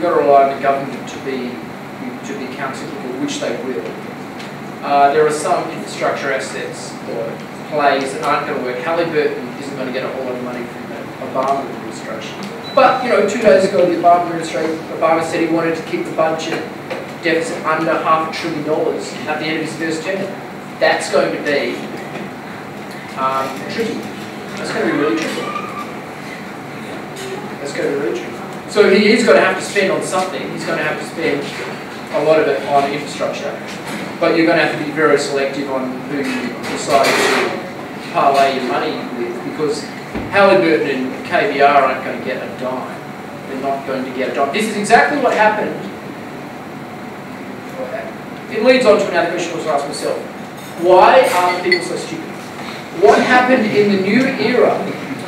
got to rely on the government to be countercyclical, which they will. There are some infrastructure assets or plays that aren't going to work. Halliburton isn't going to get a whole lot of money from the Obama administration. But, you know, 2 days ago, the Obama administration, Obama said he wanted to keep the budget deficit under $500 billion at the end of his first term. That's going to be tricky. That's going to be really tricky. That's going to be really tricky. So he is going to have to spend on something. He's going to have to spend a lot of it on infrastructure. But you're going to have to be very selective on who you decide to parlay your money with, because Halliburton and KBR aren't going to get a dime. They're not going to get a dime. This is exactly what happened. It leads on to another question I was asked myself. Why are people so stupid? What happened in the new era?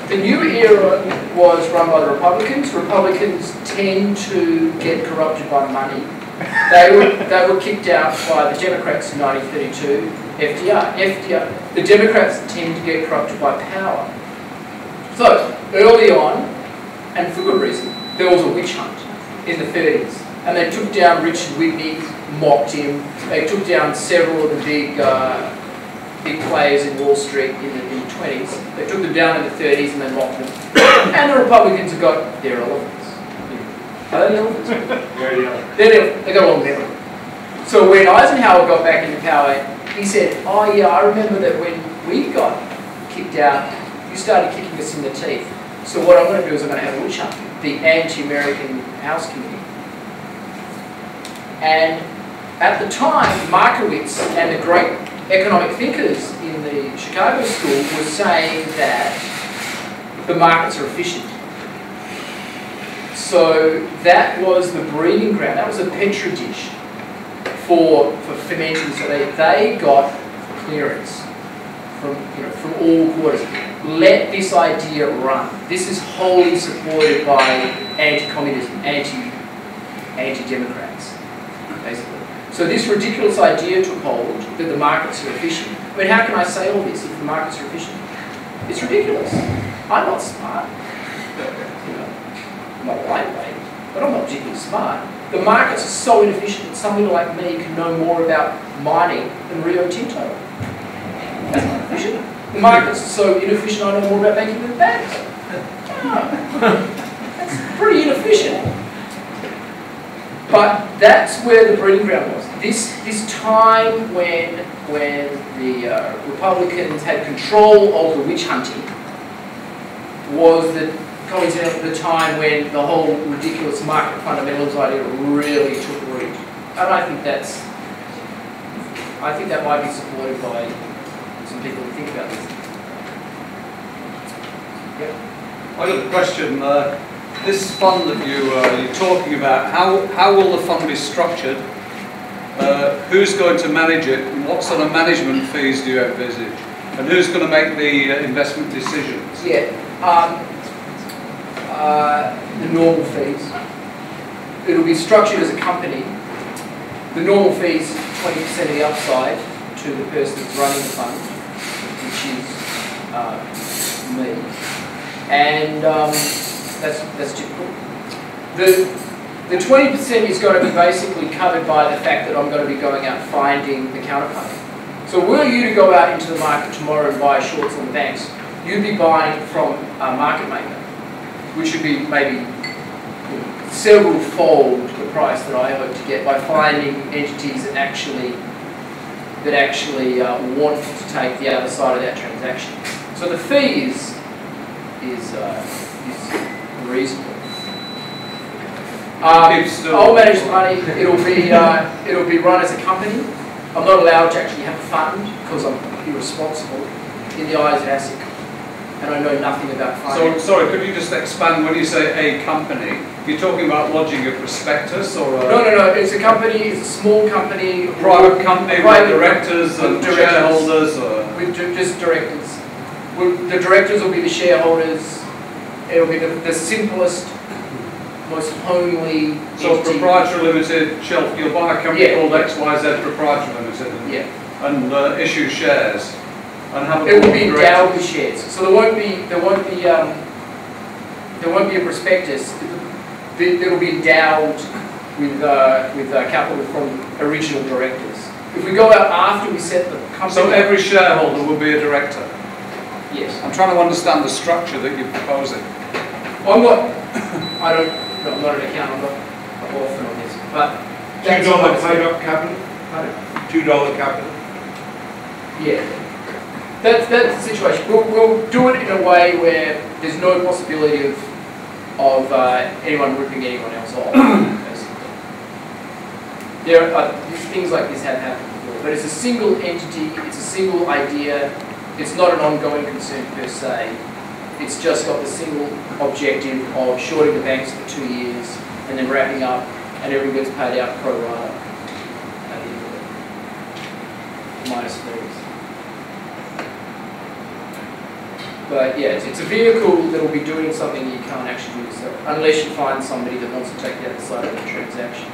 The new era was run by the Republicans. Republicans tend to get corrupted by money. They were kicked out by the Democrats in 1932. FDR. The Democrats tend to get corrupted by power. So, early on, and for good reason, there was a witch hunt in the 30s. And they took down Richard Whitney, mocked him. They took down several of the big players in Wall Street in the 20s. They took them down in the 30s and they mocked them. And the Republicans have got their elephants. Are they the elephants? They got a long memory. So when Eisenhower got back into power, he said, oh yeah, I remember that when we got kicked out, you started kicking us in the teeth. So what I'm going to do is I'm going to have a witch hunt, the anti-American House Committee. And at the time, Markowitz and the great economic thinkers in the Chicago School were saying that the markets are efficient. So that was the breeding ground. That was a petri dish for fermenting. So they got clearance from all quarters. Let this idea run. This is wholly supported by anti-communism, anti-democrats, basically. So this ridiculous idea took hold that the markets are efficient. I mean, how can I say all this if the markets are efficient? It's ridiculous. I'm not smart. I'm not lightweight, but I'm not particularly smart. The markets are so inefficient that somebody like me can know more about mining than Rio Tinto. That's not efficient. The markets are so inefficient I know more about banking than banks. That's pretty inefficient. But that's where the breeding ground was. This time when the Republicans had control of the witch hunting was coincidentally the time when the whole ridiculous market fundamentals idea really took root. And I think that might be supported by some people who think about this. Yep. I got a question. This fund that you're talking about, how will the fund be structured? Who's going to manage it? And what sort of management fees do you envisage? And who's going to make the investment decisions? Yeah, the normal fees. It'll be structured as a company. The normal fees, 20% of the upside to the person that's running the fund, which is me. And that's typical. The 20% is going to be basically covered by the fact that I'm going to be going out finding the counterparty. So were you to go out into the market tomorrow and buy shorts on the banks, you'd be buying from a market maker, which would be maybe several fold the price that I hope to get by finding entities that actually want to take the other side of that transaction. So the fee is reasonable. I'll manage the money. It'll be run as a company. I'm not allowed to actually have a fund because I'm irresponsible in the eyes of ASIC, and I know nothing about finance. So, sorry, could you just expand when you say a company? You're talking about lodging a prospectus or a... No. It's a company. It's a small company. A private company with directors and shareholders, or with just directors. The directors will be the shareholders. It'll be the simplest, most homely. So proprietary limited shelf. You'll buy a company called XYZ Proprietary Limited. And issue shares. And have it will be endowed with shares. So there won't be a prospectus. that'll be endowed with capital from original directors. If we go out after we set the company... So every shareholder will be a director? Yes. I'm trying to understand the structure that you're proposing. I'm not an accountant, I'm not often on this, but... $2 paid up capital? $2 capital? Yeah. That's the situation. We'll do it in a way where there's no possibility of anyone ripping anyone else off, basically. Things like this have happened before, but it's a single entity, it's a single idea, it's not an ongoing concern per se. It's just got the single objective of shorting the banks for 2 years and then wrapping up, and everyone gets paid out pro rata at the end of it, minus fees. But yeah, it's a vehicle that will be doing something you can't actually do yourself, unless you find somebody that wants to take the other side of the transaction.